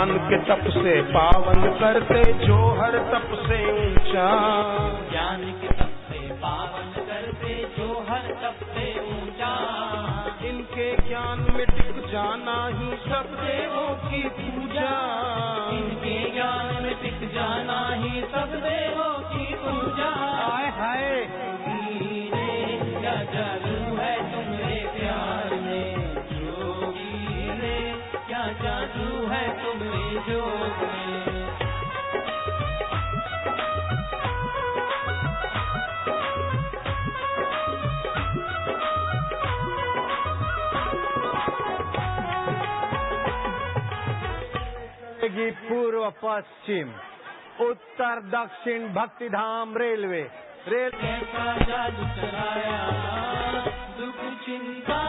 ज्ञान के तप से पावन करते जो हर तप से ऊंचा। ज्ञान के तप से पावन करते जो हर तप से ऊंचा। इनके ज्ञान में टिक जाना ही सब देवों की पूजा। इनके ज्ञान में टिक जाना ही सब देवों की पूजा। हाय हाय रे क्या जादू है तुम्हारे प्यार में जोगी रे, क्या जादू है तुम्हारे जोग में। पूर्व पश्चिम उत्तर दक्षिण भक्ति धाम रेलवे कैसा जादू चलाया दुख चिंता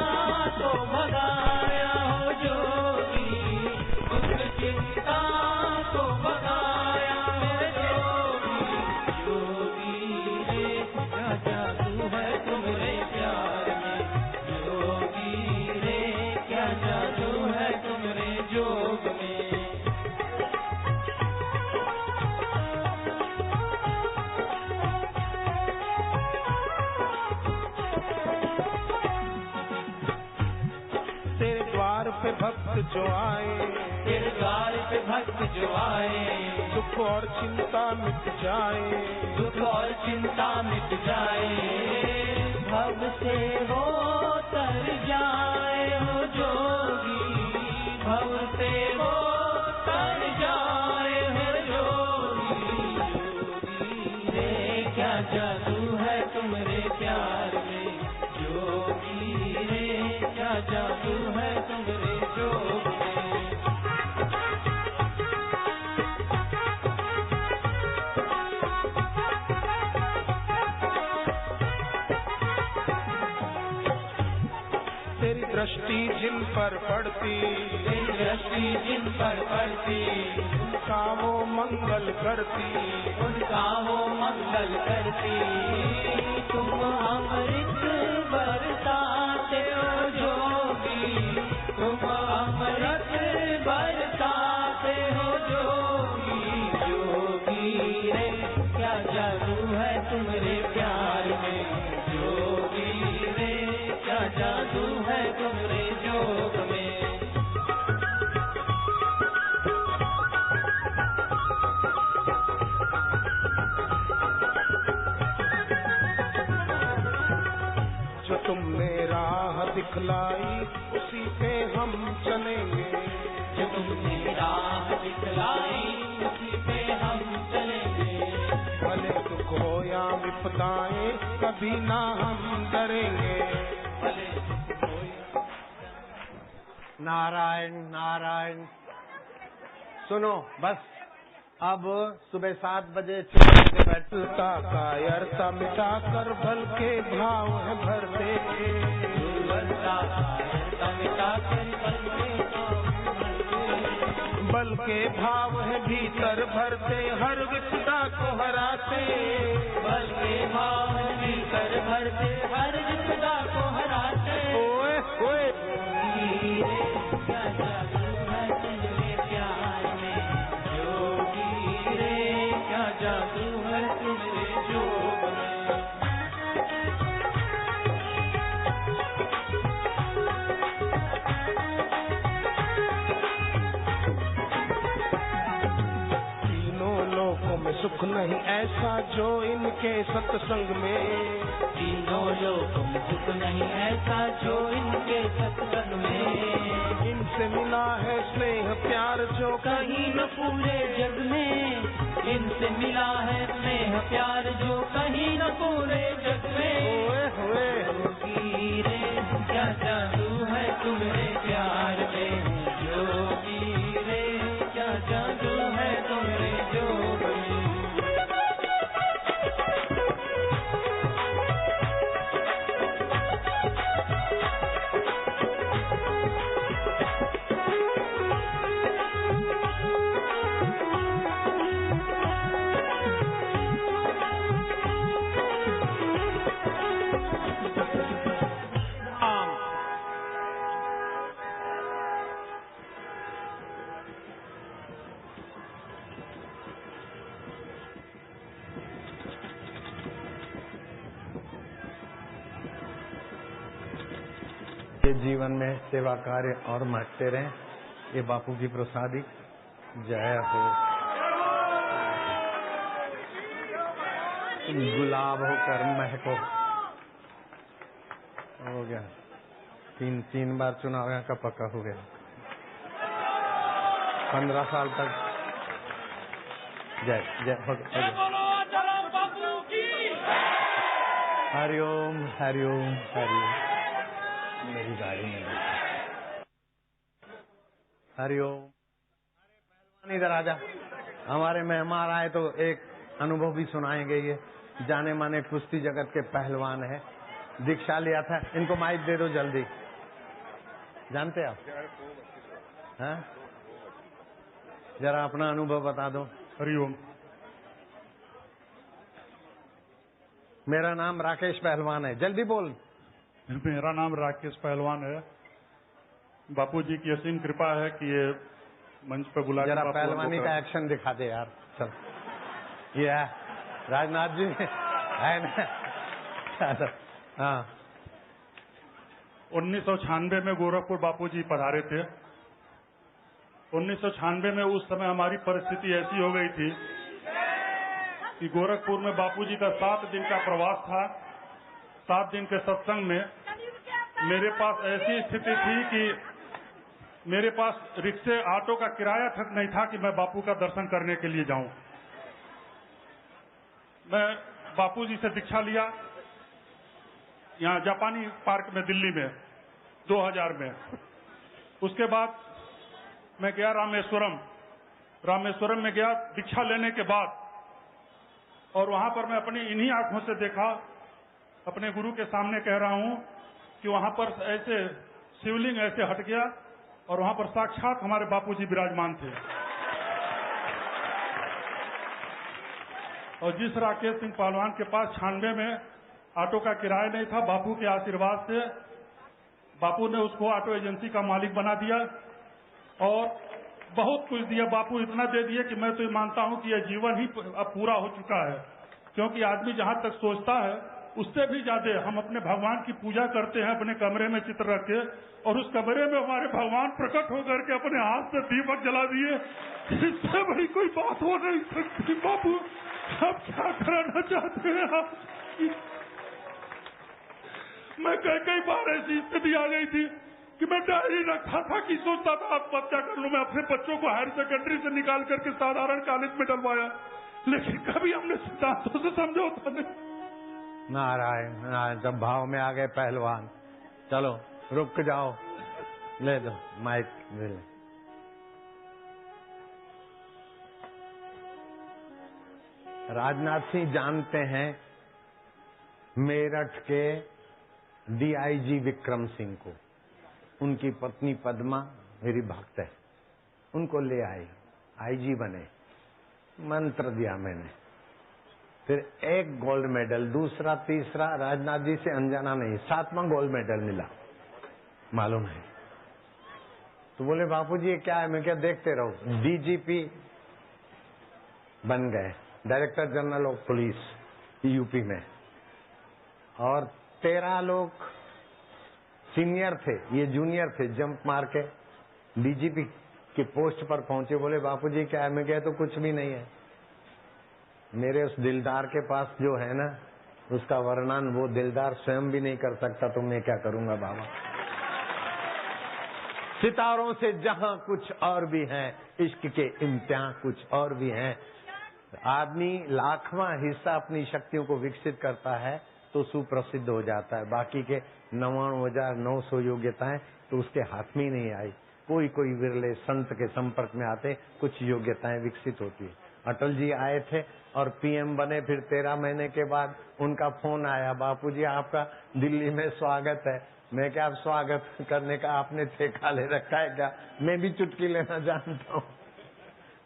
तो भगाया हो जोगी, दुख चिंता तो भगाया हो जोगी। जोगी रे क्या जादू है तुम्हारे प्यार में जोगी रे, क्या जादू है तुम्हारे जोग में। पे भक्त जो आए, तेरे द्वार पे भक्त जो आए, दुख और चिंता मिट जाए, दुख और चिंता मिट जाए। भव से वो तर जाए हो जोगी, भव से वो तर जाए हो जोगी। जोगी रे क्या जादू है तुम्हारे प्यार में जोगी रे, क्या जादू है तुम्हारे जोग में। तेरी दृष्टि जिन पर पड़ती, तेरी दृष्टि जिन पर पड़ती, उनका वो मंगल करती, उनका वो मंगल करती। तुम अमृत बरसाते हो जोगी, तुम अमृत बरसाते हो जोगी। जोगी रे क्या जादू है तुम्हारे प्यार में जोगी रे, क्या जादू है तुम्हारे जोग में। जो तुमने राह दिखलाई उसी पे हम चलेंगे, जो तुमने राह दिखलाई उसी पे हम चलेंगे। भले दुख हो या विपदाएं कभी ना हम डरेंगे। भले दुख हो या नारायण नारायण। सुनो बस अब सुबह 7 बजे बैठता कायरता मिटा कर बल के भाव है भरते, बल के भाव है भीतर भरते, हर विपदा को हराते, बल के भाव भीतर भरते, हर विपदा को हराते। ओए ओए क्या जादू है तुम्हारे प्यार में जोगी रे, क्या जादू है तुम्हारे जोग में। में सुख नहीं ऐसा जो इनके सत्संग में, तीनों लोगों में सुख नहीं ऐसा जो इनके सत्संग में। इनसे मिला है स्नेह प्यार जो कहीं न पूरे जग में, इनसे मिला है स्नेह प्यार जो कहीं न पूरे जग में। ओए होए जोगी रे क्या जादू है तुम्हारे प्यार में जोगी रे, क्या जादू है तुम्हारे जोग में। ये जीवन में सेवा कार्य और महकते रहें। ये बापू की प्रसादी। जय हो। तुम गुलाब होकर महको। हो गया। तीन बार चुनाव का पक्का हो गया। 15 साल तक। जय जय हो गया। हरिओम हरिओम हरिओम। मेरी गाड़ी में हरिओम। इधर आजा। हमारे मेहमान आए तो एक अनुभव भी सुनाएंगे। ये जाने माने कुश्ती जगत के पहलवान है। दीक्षा लिया था। इनको माइक दे दो जल्दी। जानते आप? हैं? जरा अपना अनुभव बता दो। हरिओम। मेरा नाम राकेश पहलवान है। जल्दी बोल। मेरा नाम राकेश पहलवान है। बापूजी की असीम कृपा है कि ये मंच पर बुला के जरा पहलवानी का एक्शन दिखा दे यार। चल। ये है राजनाथ जी है ना? हाँ। 1996 में गोरखपुर बापूजी पधारे थे। 1996 में उस समय हमारी परिस्थिति ऐसी हो गई थी कि गोरखपुर में बापूजी का 7 दिन का प्रवास था। 7 दिन के सत्संग में मेरे पास ऐसी स्थिति थी कि मेरे पास रिक्शे ऑटो का किराया तक नहीं था कि मैं बापू का दर्शन करने के लिए जाऊं। मैं बापूजी से दीक्षा लिया यहाँ जापानी पार्क में दिल्ली में 2000 में। उसके बाद मैं गया रामेश्वरम में गया दीक्षा लेने के बाद, और वहां पर मैं अपनी इन्हीं आंखों से देखा, अपने गुरु के सामने कह रहा हूं कि वहां पर ऐसे शिवलिंग ऐसे हट गया और वहां पर साक्षात हमारे बापूजी विराजमान थे। और जिस राकेश सिंह पहलवान के पास 96 में ऑटो का किराया नहीं था, बापू के आशीर्वाद से बापू ने उसको ऑटो एजेंसी का मालिक बना दिया और बहुत कुछ दिया। बापू इतना दे दिए कि मैं तो ये मानता हूं कि यह जीवन ही अब पूरा हो चुका है, क्योंकि आदमी जहां तक सोचता है उससे भी ज्यादा हम अपने भगवान की पूजा करते हैं अपने कमरे में चित्र रख के, और उस कमरे में हमारे भगवान प्रकट होकर के अपने हाथ से दीपक जला दिए। इससे बड़ी कोई बात हो नहीं सकती। बापू आप क्या कराना चाहते हैं आप? मैं कई बार ऐसी स्थिति आ गई थी कि मैं डायरी रखा था कि सोचता था आत्महत्या कर लूं। मैं अपने बच्चों को हायर सेकेंडरी से निकाल करके साधारण कॉलेज में डलवाया, लेकिन कभी हमने सिद्धांतों से समझौता नहीं। नारायण, जब भाव में आ गए पहलवान। चलो रुक जाओ, ले दो माइक। राजनाथ सिंह जानते हैं मेरठ के डीआईजी विक्रम सिंह को। उनकी पत्नी पद्मा मेरी भक्त है, उनको ले आई, आईजी बने, मंत्र दिया मैंने, फिर एक गोल्ड मेडल, दूसरा तीसरा, राजनाथ जी से अनजाना नहीं, 7वां गोल्ड मेडल मिला, मालूम है। तो बोले बापूजी ये क्या है? मैं क्या देखते रहो। डीजीपी बन गए, director general of police UP में, और 13 लोग सीनियर थे, ये जूनियर थे। जंप मार के डीजीपी की पोस्ट पर पहुंचे। बोले बापूजी क्या है? मैं क्या तो कुछ भी नहीं है। मेरे उस दिलदार के पास जो है ना, उसका वर्णन वो दिलदार स्वयं भी नहीं कर सकता, तो मैं क्या करूंगा बाबा। सितारों से जहां कुछ और भी है, इश्क के इम्तिहान कुछ और भी हैं। आदमी लाखवां हिस्सा अपनी शक्तियों को विकसित करता है तो सुप्रसिद्ध हो जाता है। बाकी के 99,900 योग्यताएं तो उसके हाथ में ही नहीं आई। कोई कोई विरले संत के संपर्क में आते कुछ योग्यताएं विकसित होती है। अटल जी आए थे और पीएम बने, फिर 13 महीने के बाद उनका फोन आया, बापूजी आपका दिल्ली में स्वागत है। मैं क्या स्वागत करने का आपने ठेका ले रखा है क्या? मैं भी चुटकी लेना जानता हूँ।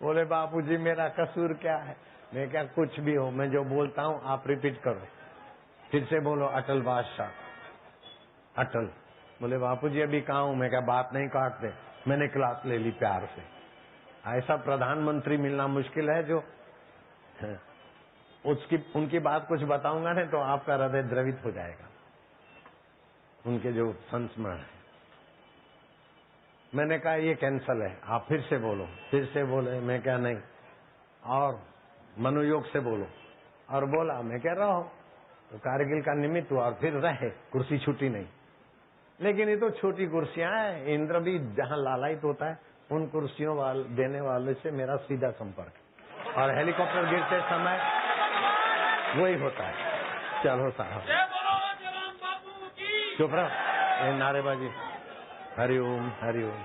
बोले बापूजी मेरा कसूर क्या है? मैं क्या कुछ भी हो, मैं जो बोलता हूँ आप रिपीट करो, फिर से बोलो अटल बादशाह अटल। बोले बापूजी अभी कहाँ हूँ? मैं क्या बात नहीं काटते, मैंने क्लास ले ली प्यार से। ऐसा प्रधानमंत्री मिलना मुश्किल है जो उनकी बात कुछ बताऊंगा ना तो आपका हृदय द्रवित हो जाएगा। उनके जो संस्मरण है। मैंने कहा ये कैंसल है, आप फिर से बोलो। फिर से बोले, मैं क्या नहीं, और मनोयोग से बोलो, और बोला, मैं कह रहा हूं। तो कारगिल का निमित्त हुआ और फिर रहे, कुर्सी छूटी नहीं। लेकिन ये तो छोटी कुर्सियां हैं, इंद्र भी जहां लालायित होता है उन कुर्सियों देने वाले से मेरा सीधा संपर्क, और हेलीकॉप्टर गिरते समय वही होता है। चलो साहब, चुप रहो, नारेबाजी। हरिओम हरिओम।